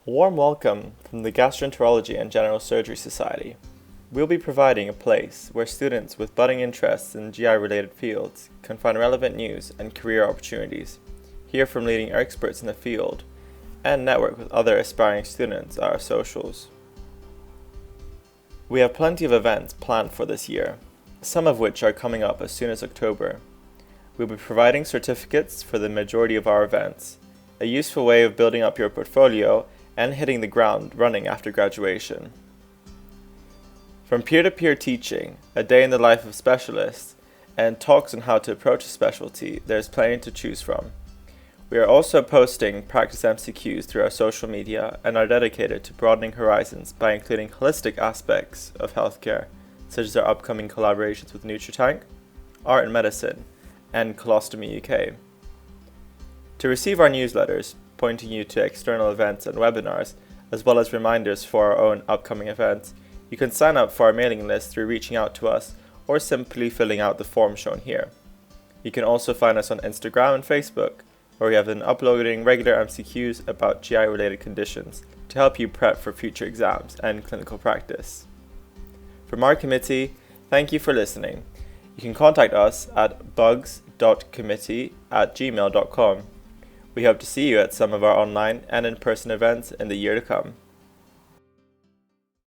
A warm welcome from the Gastroenterology and General Surgery Society. We'll be providing a place where students with budding interests in GI-related fields can find relevant news and career opportunities, hear from leading experts in the field, and network with other aspiring students at our socials. We have plenty of events planned for this year, some of which are coming up as soon as October. We'll be providing certificates for the majority of our events, a useful way of building up your portfolio and hitting the ground running after graduation. From peer-to-peer teaching, a day in the life of specialists, and talks on how to approach a specialty, there's plenty to choose from. We are also posting practice MCQs through our social media and are dedicated to broadening horizons by including holistic aspects of healthcare, such as our upcoming collaborations with NutriTank, Art and Medicine, and Colostomy UK. To receive our newsletters, pointing you to external events and webinars, as well as reminders for our own upcoming events, you can sign up for our mailing list through reaching out to us or simply filling out the form shown here. You can also find us on Instagram and Facebook, where we have been uploading regular MCQs about GI-related conditions to help you prep for future exams and clinical practice. From our committee, thank you for listening. You can contact us at bugs.committee@gmail.com. We hope to see you at some of our online and in-person events in the year to come.